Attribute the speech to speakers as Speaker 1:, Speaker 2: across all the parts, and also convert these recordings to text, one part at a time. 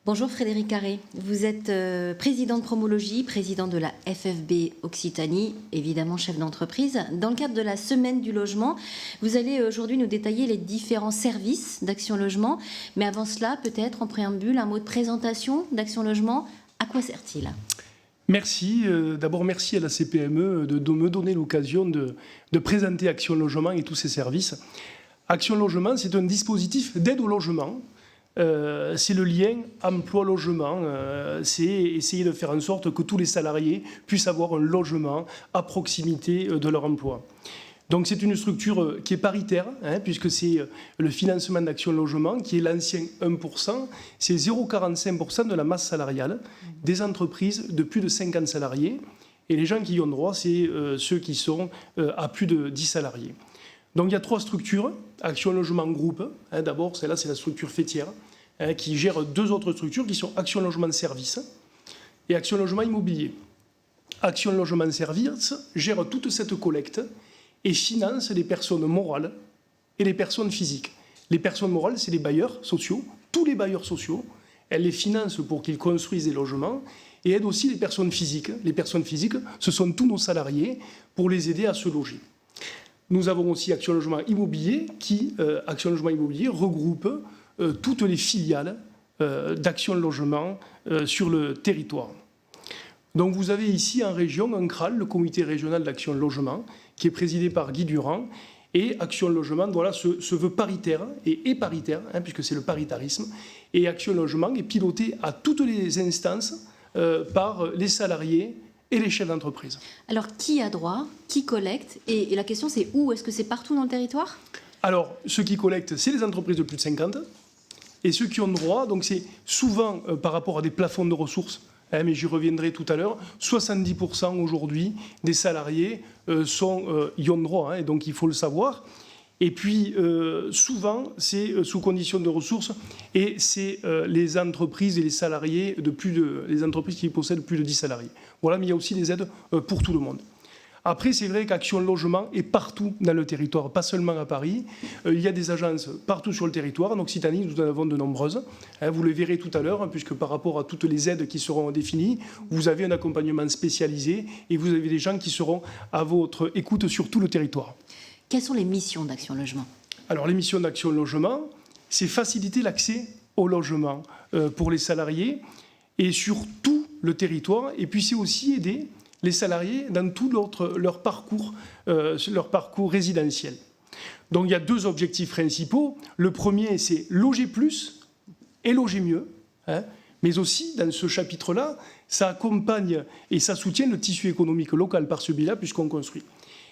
Speaker 1: Bonjour Frédéric Carré, vous êtes président de Promologie, président de la FFB Occitanie, évidemment chef d'entreprise. Dans le cadre de la semaine du logement, vous allez aujourd'hui nous détailler les différents services d'Action Logement. Mais avant cela, peut-être en préambule, un mot de présentation d'Action Logement. À quoi sert-il ?
Speaker 2: Merci. D'abord, merci à la CPME de me donner l'occasion de présenter Action Logement et tous ses services. Action Logement, c'est un dispositif d'aide au logement. C'est le lien emploi-logement, c'est essayer de faire en sorte que tous les salariés puissent avoir un logement à proximité de leur emploi. Donc c'est une structure qui est paritaire, puisque c'est le financement d'Action Logement, qui est l'ancien 1%, c'est 0,45% de la masse salariale des entreprises de plus de 50 salariés. Et les gens qui y ont droit, c'est ceux qui sont à plus de 10 salariés. Donc il y a 3 structures, Action Logement Groupe, d'abord celle-là c'est la structure fêtière, qui gère 2 autres structures qui sont Action Logement Service et Action Logement Immobilier. Action Logement Service gère toute cette collecte et finance les personnes morales et les personnes physiques. Les personnes morales, c'est les bailleurs sociaux, tous les bailleurs sociaux, elle les finance pour qu'ils construisent des logements et aide aussi les personnes physiques. Les personnes physiques, ce sont tous nos salariés pour les aider à se loger. Nous avons aussi Action Logement Immobilier qui, Action Logement Immobilier, regroupe toutes les filiales d'Action Logement sur le territoire. Donc vous avez ici en région un CRAL, le comité régional d'Action Logement, qui est présidé par Guy Durand. Et Action Logement voilà, se veut paritaire et est paritaire, puisque c'est le paritarisme. Et Action Logement est piloté à toutes les instances par les salariés et les chefs d'entreprise.
Speaker 1: Alors, qui a droit ? Qui collecte ? Et la question, c'est où ? Est-ce que c'est partout dans le territoire ?
Speaker 2: Alors, ceux qui collectent, c'est les entreprises de plus de 50. Et ceux qui ont droit, donc c'est souvent par rapport à des plafonds de ressources, mais j'y reviendrai tout à l'heure, 70% aujourd'hui des salariés y ont droit, et donc il faut le savoir. Et puis, souvent, c'est sous conditions de ressources, et c'est les entreprises et les salariés les entreprises qui possèdent plus de 10 salariés. Voilà, mais il y a aussi des aides pour tout le monde. Après, c'est vrai qu'Action Logement est partout dans le territoire, pas seulement à Paris. Il y a des agences partout sur le territoire. En Occitanie, nous en avons de nombreuses. Vous le verrez tout à l'heure, puisque par rapport à toutes les aides qui seront définies, vous avez un accompagnement spécialisé et vous avez des gens qui seront à votre écoute sur tout le territoire.
Speaker 1: Quelles sont les missions d'Action Logement ?
Speaker 2: Alors, les missions d'Action Logement, c'est faciliter l'accès au logement pour les salariés et sur tout le territoire. Et puis, c'est aussi aider les salariés dans tout leur parcours résidentiel. Donc, il y a 2 objectifs principaux. Le premier, c'est loger plus et loger mieux. Mais aussi, dans ce chapitre-là, ça accompagne et ça soutient le tissu économique local par ce biais-là, puisqu'on construit.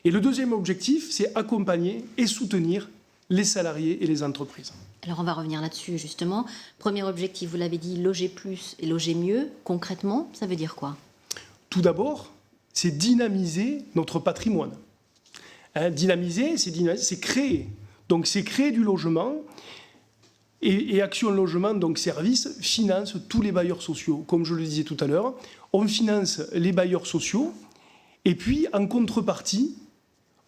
Speaker 2: Et le deuxième objectif, c'est accompagner et soutenir les salariés et les entreprises.
Speaker 1: Alors on va revenir là-dessus justement. Premier objectif, vous l'avez dit, loger plus et loger mieux. Concrètement, ça veut dire quoi ?
Speaker 2: Tout d'abord, c'est dynamiser notre patrimoine. Dynamiser, c'est créer. Donc c'est créer du logement. Et Action Logement, donc service, finance tous les bailleurs sociaux. Comme je le disais tout à l'heure, on finance les bailleurs sociaux. Et puis, en contrepartie,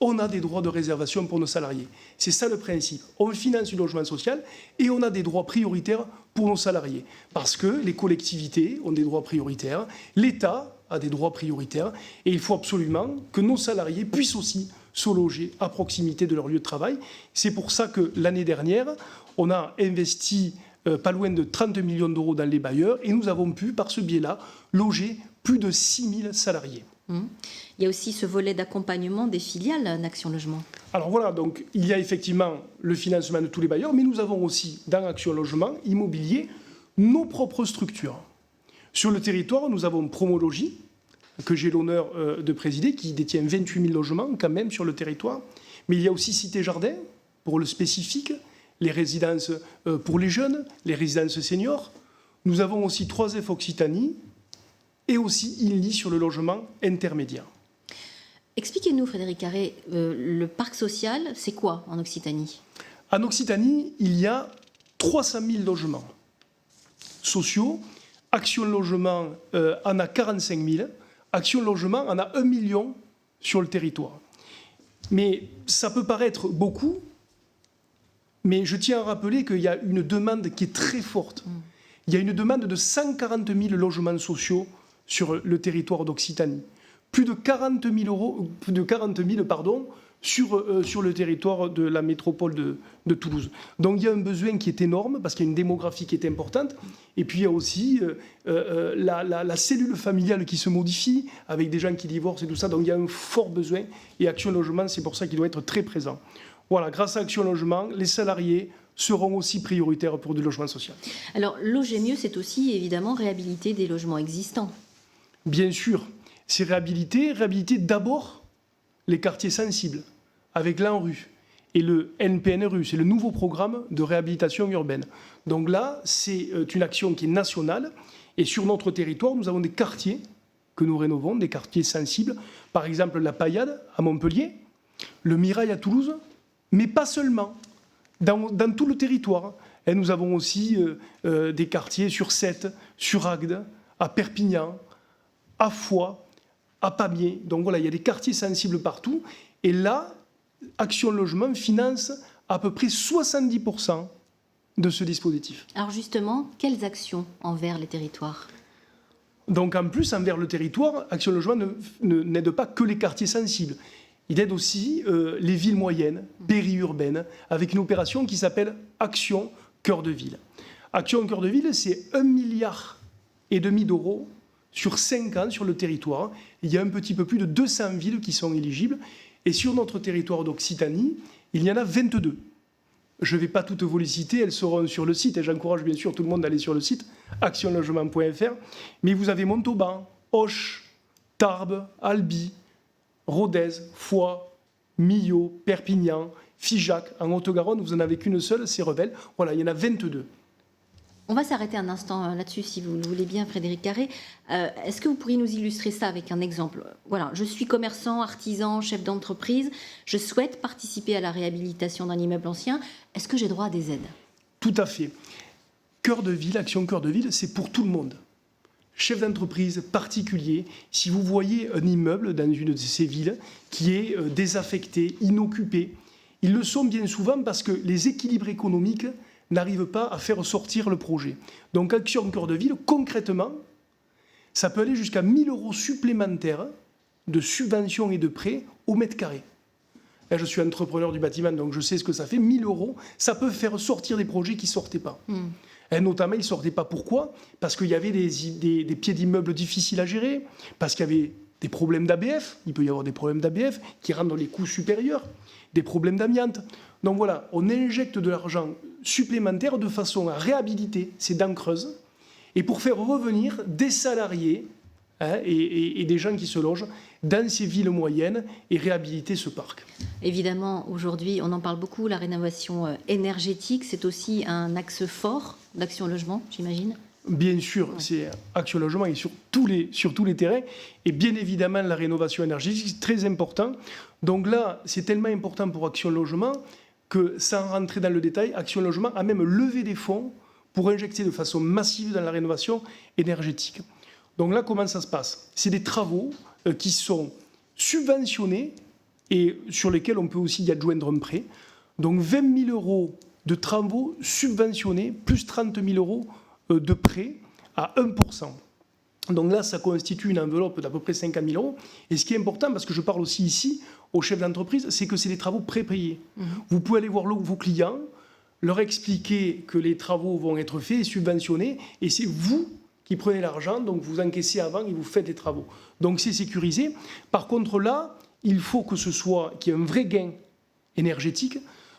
Speaker 2: on a des droits de réservation pour nos salariés. C'est ça le principe. On finance du logement social et on a des droits prioritaires pour nos salariés. Parce que les collectivités ont des droits prioritaires, l'État a des droits prioritaires et il faut absolument que nos salariés puissent aussi se loger à proximité de leur lieu de travail. C'est pour ça que l'année dernière, on a investi pas loin de 30 millions d'euros dans les bailleurs et nous avons pu, par ce biais-là, loger plus de 6 000 salariés.
Speaker 1: Il y a aussi ce volet d'accompagnement des filiales d'Action Logement.
Speaker 2: Alors voilà, donc il y a effectivement le financement de tous les bailleurs, mais nous avons aussi dans Action Logement Immobilier nos propres structures. Sur le territoire, nous avons Promologie, que j'ai l'honneur de présider, qui détient 28 000 logements quand même sur le territoire. Mais il y a aussi Cité Jardin, pour le spécifique, les résidences pour les jeunes, les résidences seniors. Nous avons aussi 3F Occitanie, et aussi INLI sur le logement intermédiaire.
Speaker 1: Expliquez-nous, Frédéric Carré, le parc social, c'est quoi en Occitanie ?
Speaker 2: En Occitanie, il y a 300 000 logements sociaux. Action Logement en a 45 000. Action Logement en a 1 million sur le territoire. Mais ça peut paraître beaucoup, mais je tiens à rappeler qu'il y a une demande qui est très forte. il y a une demande de 140 000 logements sociaux sur le territoire d'Occitanie. Plus de 40 000 sur le territoire de la métropole de Toulouse. Donc il y a un besoin qui est énorme parce qu'il y a une démographie qui est importante. Et puis il y a aussi la cellule familiale qui se modifie avec des gens qui divorcent et tout ça. Donc il y a un fort besoin. Et Action Logement, c'est pour ça qu'il doit être très présent. Voilà, grâce à Action Logement, les salariés seront aussi prioritaires pour du logement social.
Speaker 1: Alors, loger mieux, c'est aussi évidemment réhabiliter des logements existants.
Speaker 2: Bien sûr, c'est réhabiliter d'abord les quartiers sensibles, avec l'ANRU et le NPNRU, c'est le nouveau programme de réhabilitation urbaine. Donc là, c'est une action qui est nationale, et sur notre territoire, nous avons des quartiers que nous rénovons, des quartiers sensibles, par exemple la Paillade à Montpellier, le Mirail à Toulouse, mais pas seulement, dans tout le territoire. Et nous avons aussi des quartiers sur Sète, sur Agde, à Perpignan, à Foix, à Pamiers. Donc voilà, il y a des quartiers sensibles partout. Et là, Action Logement finance à peu près 70% de ce dispositif.
Speaker 1: Alors justement, quelles actions envers les territoires ?
Speaker 2: Donc en plus, envers le territoire, Action Logement n'aide pas que les quartiers sensibles. Il aide aussi les villes moyennes, périurbaines, avec une opération qui s'appelle Action Cœur de Ville. Action Cœur de Ville, c'est 1,5 milliard d'euros sur 5 ans sur le territoire. Il y a un petit peu plus de 200 villes qui sont éligibles. Et sur notre territoire d'Occitanie, il y en a 22. Je ne vais pas toutes vous les citer, elles seront sur le site. Et j'encourage bien sûr tout le monde d'aller sur le site actionlogement.fr. Mais vous avez Montauban, Auch, Tarbes, Albi, Rodez, Foix, Millau, Perpignan, Figeac. En Haute-Garonne, vous n'en avez qu'une seule, c'est Revel. Voilà, il y en a 22.
Speaker 1: On va s'arrêter un instant là-dessus, si vous le voulez bien, Frédéric Carré. Est-ce que vous pourriez nous illustrer ça avec un exemple ? Voilà, je suis commerçant, artisan, chef d'entreprise. Je souhaite participer à la réhabilitation d'un immeuble ancien. Est-ce que j'ai droit à des aides ?
Speaker 2: Tout à fait. Cœur de ville, Action Cœur de Ville, c'est pour tout le monde. Chef d'entreprise, particulier, si vous voyez un immeuble dans une de ces villes qui est désaffecté, inoccupé, ils le sont bien souvent parce que les équilibres économiques n'arrivent pas à faire sortir le projet. Donc Action Cœur de Ville, concrètement, ça peut aller jusqu'à 1 000 € supplémentaires de subventions et de prêts au mètre carré. Là, je suis entrepreneur du bâtiment, donc je sais ce que ça fait. 1 000 €, ça peut faire sortir des projets qui ne sortaient pas. Et notamment, ils ne sortaient pas. Pourquoi ? Parce qu'il y avait des pieds d'immeubles difficiles à gérer, parce qu'il y avait des problèmes d'ABF, il peut y avoir des problèmes d'ABF qui rendent les coûts supérieurs, des problèmes d'amiante. Donc voilà, on injecte de l'argent supplémentaire de façon à réhabiliter ces dents creuses et pour faire revenir des salariés et des gens qui se logent dans ces villes moyennes et réhabiliter ce parc.
Speaker 1: Évidemment, aujourd'hui, on en parle beaucoup, la rénovation énergétique, c'est aussi un axe fort d'Action Logement, j'imagine ?
Speaker 2: Bien sûr, c'est Action Logement et sur tous les terrains. Et bien évidemment, la rénovation énergétique, c'est très important. Donc là, c'est tellement important pour Action Logement que, sans rentrer dans le détail, Action Logement a même levé des fonds pour injecter de façon massive dans la rénovation énergétique. Donc là, comment ça se passe ? C'est des travaux qui sont subventionnés et sur lesquels on peut aussi y adjoindre un prêt. Donc 20 000 € de travaux subventionnés, plus 30 000 € de prêt à 1%. Donc là, ça constitue une enveloppe d'à peu près 50 000 €. Et ce qui est important, parce que je parle aussi ici aux chefs d'entreprise, c'est que c'est des travaux prépayés. Vous pouvez aller voir vos clients, leur expliquer que les travaux vont être faits et subventionnés, et c'est vous qui prenez l'argent, donc vous encaissez avant et vous faites les travaux. Donc c'est sécurisé. Par contre là, il faut qu'il y ait un vrai gain énergétique.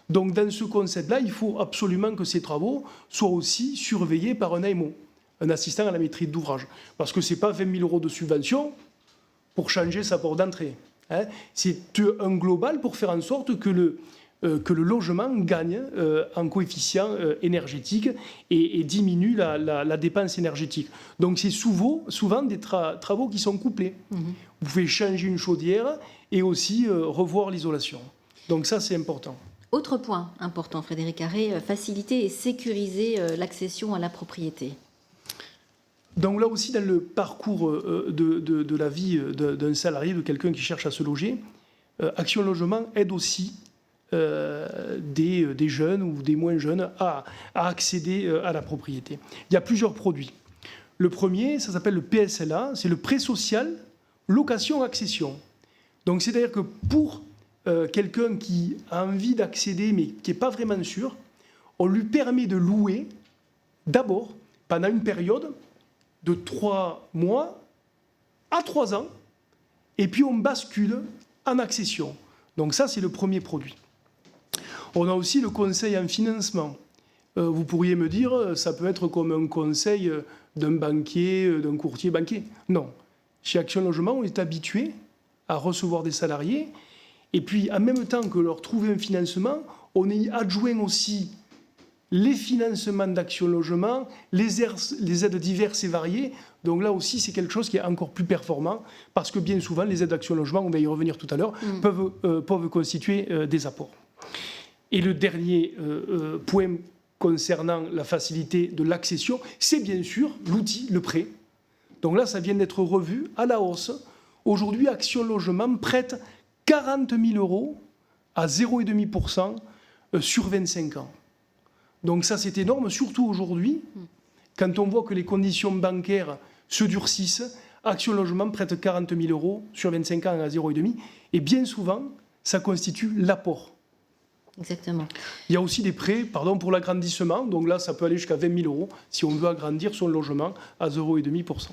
Speaker 2: Donc dans ce concept-là, il faut absolument que ces travaux soient aussi surveillés par un AMO, un assistant à la maîtrise d'ouvrage. Parce que ce n'est pas 20 000 € de subvention pour changer sa porte d'entrée. C'est un global pour faire en sorte que le logement gagne en coefficient énergétique et diminue la dépense énergétique. Donc c'est souvent des travaux qui sont couplés. Vous pouvez changer une chaudière et aussi revoir l'isolation. Donc ça, c'est important.
Speaker 1: Autre point important, Frédéric Carré, faciliter et sécuriser l'accession à la propriété.
Speaker 2: Donc là aussi, dans le parcours de la vie d'un salarié, de quelqu'un qui cherche à se loger, Action Logement aide aussi des jeunes ou des moins jeunes à accéder à la propriété. Il y a plusieurs produits. Le premier, ça s'appelle le PSLA, c'est le prêt social, location, accession. Donc c'est-à-dire que pour quelqu'un qui a envie d'accéder mais qui n'est pas vraiment sûr, on lui permet de louer d'abord pendant une période de 3 mois à 3 ans, et puis on bascule en accession. Donc ça, c'est le premier produit. On a aussi le conseil en financement. Vous pourriez me dire, ça peut être comme un conseil d'un banquier, d'un courtier banquier. Non. Chez Action Logement, on est habitué à recevoir des salariés, et puis en même temps que leur trouver un financement, on y adjoint aussi les financements d'Action Logement, les aides diverses et variées. Donc là aussi, c'est quelque chose qui est encore plus performant, parce que bien souvent, les aides d'Action Logement, on va y revenir tout à l'heure, peuvent constituer des apports. Et le dernier point concernant la facilité de l'accession, c'est bien sûr l'outil, le prêt. Donc là, ça vient d'être revu à la hausse. Aujourd'hui, Action Logement prête 40 000 euros à 0,5% sur 25 ans. Donc ça, c'est énorme, surtout aujourd'hui, quand on voit que les conditions bancaires se durcissent. Action Logement prête 40 000 euros sur 25 ans à 0,5%. Et bien souvent, ça constitue l'apport.
Speaker 1: Exactement.
Speaker 2: Il y a aussi des prêts pour l'agrandissement. Donc là, ça peut aller jusqu'à 20 000 euros si on veut agrandir son logement à 0,5%.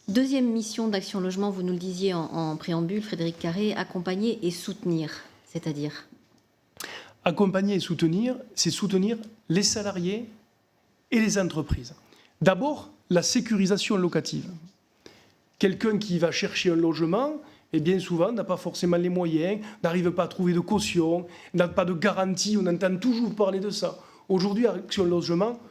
Speaker 1: Deuxième mission d'Action Logement, vous nous le disiez en préambule, Frédéric Carré, accompagner et soutenir, c'est-à-dire ?
Speaker 2: Accompagner et soutenir, c'est soutenir les salariés et les entreprises. D'abord, la sécurisation locative. Quelqu'un qui va chercher un logement, et bien souvent n'a pas forcément les moyens, n'arrive pas à trouver de caution, n'a pas de garantie, on entend toujours parler de ça. Aujourd'hui, Action Logement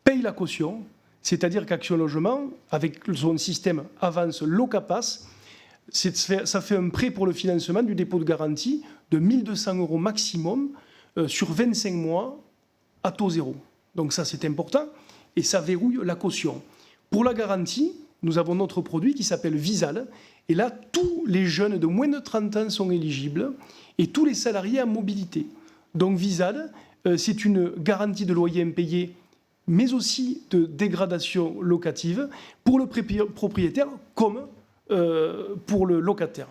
Speaker 2: paye la caution, c'est-à-dire qu'Action Logement, avec son système Avance Locapass, ça fait un prêt pour le financement du dépôt de garantie de 1 200 euros maximum sur 25 mois à taux zéro. Donc ça, c'est important, et ça verrouille la caution. Pour la garantie, nous avons notre produit qui s'appelle Visal. Et là, tous les jeunes de moins de 30 ans sont éligibles et tous les salariés en mobilité. Donc Visal, c'est une garantie de loyer impayé, mais aussi de dégradation locative pour le propriétaire comme pour le locataire.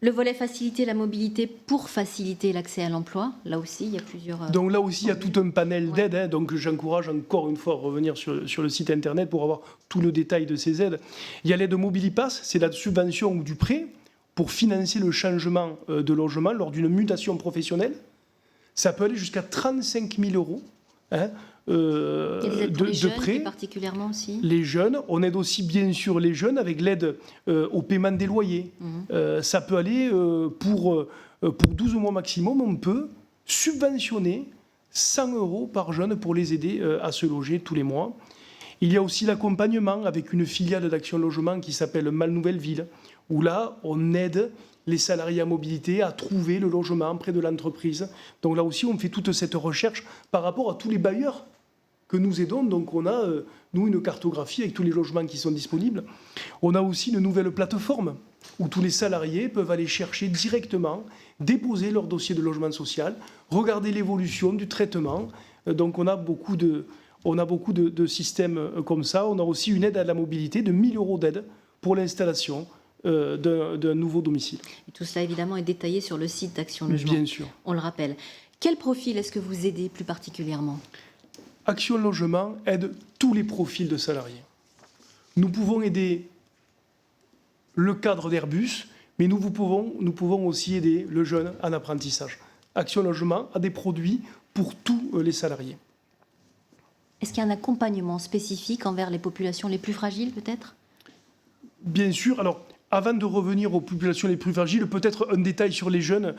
Speaker 1: Le volet faciliter la mobilité pour faciliter l'accès à l'emploi, là aussi, il y a plusieurs...
Speaker 2: Donc là aussi, il y a tout un panel d'aides. Donc j'encourage encore une fois à revenir sur le site internet pour avoir tout le détail de ces aides. Il y a l'aide Mobilipass, c'est la subvention ou du prêt pour financer le changement de logement lors d'une mutation professionnelle. Ça peut aller jusqu'à 35 000 euros.
Speaker 1: De prêt. Et particulièrement aussi.
Speaker 2: Les jeunes, on aide aussi bien sûr les jeunes avec l'aide au paiement des loyers. Ça peut aller pour 12 mois maximum, on peut subventionner 100 euros par jeune pour les aider à se loger tous les mois. Il y a aussi l'accompagnement avec une filiale d'Action Logement qui s'appelle Mal Nouvelle Ville, où là, on aide les salariés à mobilité à trouver le logement près de l'entreprise. Donc là aussi, on fait toute cette recherche par rapport à tous les bailleurs que nous aidons. Donc on a, nous, une cartographie avec tous les logements qui sont disponibles. On a aussi une nouvelle plateforme où tous les salariés peuvent aller chercher directement, déposer leur dossier de logement social, regarder l'évolution du traitement. Donc on a beaucoup de systèmes comme ça. On a aussi une aide à la mobilité de 1 000 euros d'aide pour l'installation d'un nouveau domicile.
Speaker 1: Et tout cela, évidemment, est détaillé sur le site d'Action Logement.
Speaker 2: Bien sûr.
Speaker 1: On le rappelle. Quel profil est-ce que vous aidez plus particulièrement ?
Speaker 2: Action Logement aide tous les profils de salariés. Nous pouvons aider le cadre d'Airbus, mais nous pouvons aussi aider le jeune en apprentissage. Action Logement a des produits pour tous les salariés.
Speaker 1: Est-ce qu'il y a un accompagnement spécifique envers les populations les plus fragiles, peut-être ?
Speaker 2: Bien sûr. Alors, avant de revenir aux populations les plus fragiles, peut-être un détail sur les jeunes,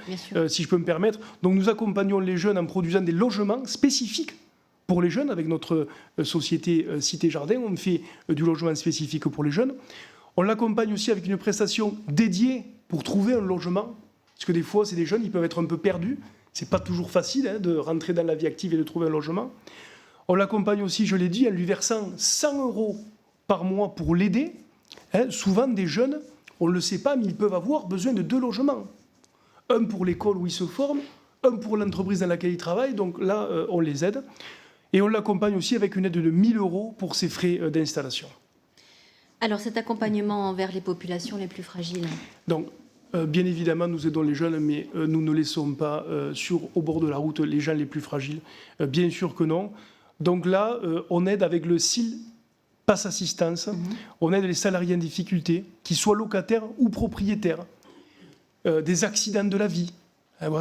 Speaker 2: si je peux me permettre. Donc, nous accompagnons les jeunes en produisant des logements spécifiques pour les jeunes. Avec notre société Cité Jardin, on fait du logement spécifique pour les jeunes. On l'accompagne aussi avec une prestation dédiée pour trouver un logement. Parce que des fois, c'est des jeunes, ils peuvent être un peu perdus. Ce n'est pas toujours facile de rentrer dans la vie active et de trouver un logement. On l'accompagne aussi, je l'ai dit, en lui versant 100 euros par mois pour l'aider. Souvent, des jeunes, on ne le sait pas, mais ils peuvent avoir besoin de 2 logements. un pour l'école où ils se forment, un pour l'entreprise dans laquelle ils travaillent. Donc là, on les aide. Et on l'accompagne aussi avec une aide de 1 000 € pour ses frais d'installation.
Speaker 1: Alors cet accompagnement envers les populations les plus fragiles.
Speaker 2: Donc, bien évidemment, nous aidons les jeunes, mais nous ne laissons pas au bord de la route les gens les plus fragiles. Bien sûr que non. Donc là, on aide avec le SIL Pass Assistance. On aide les salariés en difficulté, qu'ils soient locataires ou propriétaires. Des accidents de la vie.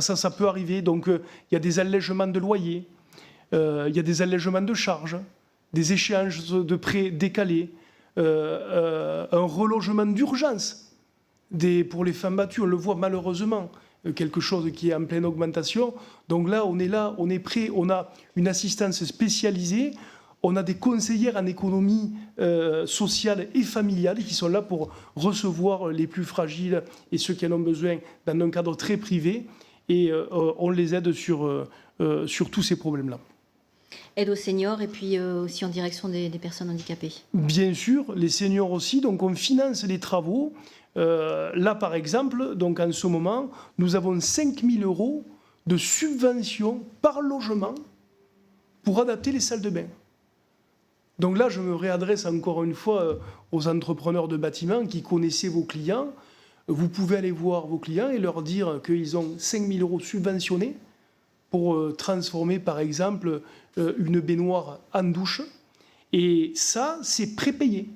Speaker 2: Ça peut arriver. Donc, il y a des allègements de loyer, il y a des allègements de charges, des échéances de prêts décalés, un relogement d'urgence pour les femmes battues. On le voit malheureusement, quelque chose qui est en pleine augmentation. Donc là, on est prêt, on a une assistance spécialisée. On a des conseillères en économie sociale et familiale qui sont là pour recevoir les plus fragiles et ceux qui en ont besoin dans un cadre très privé. Et on les aide sur tous ces problèmes-là.
Speaker 1: Aide aux seniors et puis aussi en direction des personnes handicapées.
Speaker 2: Bien sûr, les seniors aussi. Donc on finance les travaux. Là, par exemple, donc en ce moment, nous avons 5 000 € de subventions par logement pour adapter les salles de bain. Donc là, je me réadresse encore une fois aux entrepreneurs de bâtiments qui connaissaient vos clients. Vous pouvez aller voir vos clients et leur dire qu'ils ont 5 000 € subventionnés pour transformer, par exemple, une baignoire en douche. Et ça, c'est prépayé.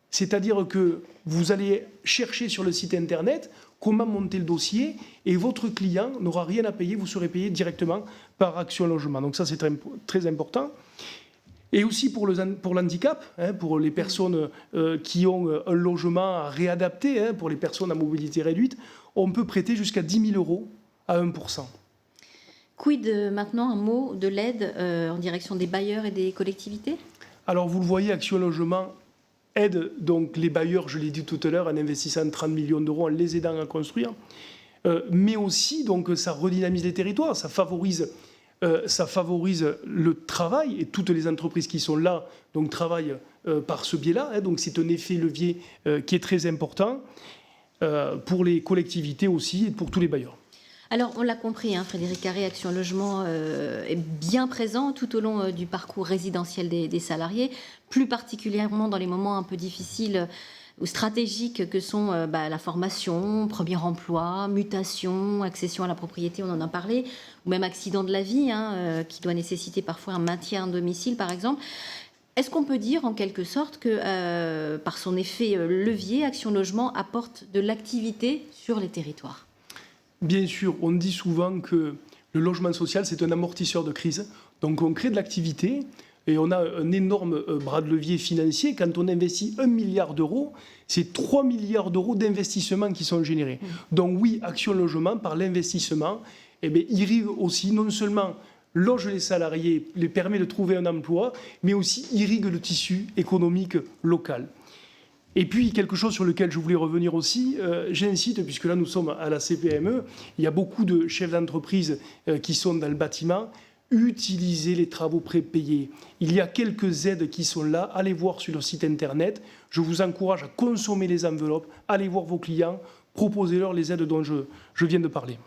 Speaker 2: C'est-à-dire que vous allez chercher sur le site Internet comment monter le dossier et votre client n'aura rien à payer, vous serez payé directement par Action Logement. Donc ça, c'est très, très important. Et aussi pour l'handicap, pour les personnes qui ont un logement à réadapter, pour les personnes à mobilité réduite, on peut prêter jusqu'à 10 000 € à 1%.
Speaker 1: Quid maintenant, un mot de l'aide en direction des bailleurs et des collectivités? Alors
Speaker 2: vous le voyez, Action Logement aide donc les bailleurs, je l'ai dit tout à l'heure, en investissant 30 millions d'euros, en les aidant à construire. Mais aussi, donc, ça redynamise les territoires, ça favorise le travail, et toutes les entreprises qui sont là donc, travaillent par ce biais-là. Donc c'est un effet levier qui est très important pour les collectivités aussi et pour tous les bailleurs.
Speaker 1: Alors, on l'a compris, Frédéric Carré, Action Logement est bien présent tout au long du parcours résidentiel des salariés, plus particulièrement dans les moments un peu difficiles ou stratégiques que sont la formation, premier emploi, mutation, accession à la propriété, on en a parlé, ou même accident de la vie, qui doit nécessiter parfois un maintien à domicile, par exemple. Est-ce qu'on peut dire en quelque sorte que par son effet levier, Action Logement apporte de l'activité sur les territoires ?
Speaker 2: Bien sûr, on dit souvent que le logement social, c'est un amortisseur de crise. Donc on crée de l'activité et on a un énorme bras de levier financier. Quand on investit 1 milliard d'euros, c'est 3 milliards d'euros d'investissements qui sont générés. Donc oui, Action Logement, par l'investissement, irrigue aussi non seulement loge les salariés, les permet de trouver un emploi, mais aussi irrigue le tissu économique local. Et puis, quelque chose sur lequel je voulais revenir aussi, j'incite, puisque là nous sommes à la CPME, il y a beaucoup de chefs d'entreprise qui sont dans le bâtiment, utilisez les travaux prépayés. Il y a quelques aides qui sont là, allez voir sur le site Internet. Je vous encourage à consommer les enveloppes, allez voir vos clients, proposez-leur les aides dont je viens de parler.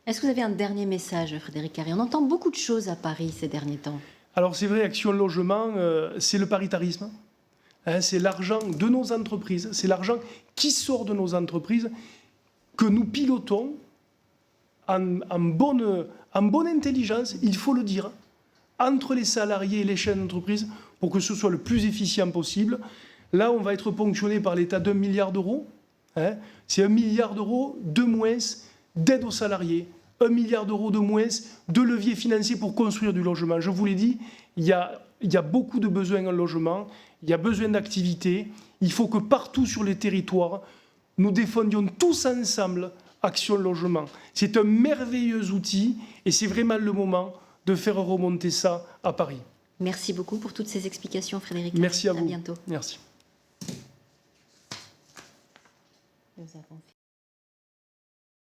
Speaker 1: Est-ce que vous avez un dernier message, Frédéric Carré? On entend beaucoup de choses à Paris ces derniers temps.
Speaker 2: Alors c'est vrai, Action Logement, c'est le paritarisme. C'est l'argent de nos entreprises, c'est l'argent qui sort de nos entreprises que nous pilotons en bonne intelligence, il faut le dire, entre les salariés et les chefs d'entreprise pour que ce soit le plus efficient possible. Là, on va être ponctionné par l'État d'1 milliard d'euros. C'est 1 milliard d'euros de moins d'aide aux salariés, 1 milliard d'euros de moins de levier financier pour construire du logement. Je vous l'ai dit, il y a beaucoup de besoins en logement. Il y a besoin d'activité. Il faut que partout sur les territoires, nous défendions tous ensemble Action Logement. C'est un merveilleux outil et c'est vraiment le moment de faire remonter ça à Paris.
Speaker 1: Merci beaucoup pour toutes ces explications, Frédéric.
Speaker 2: Merci à vous.
Speaker 1: À bientôt.
Speaker 2: Merci.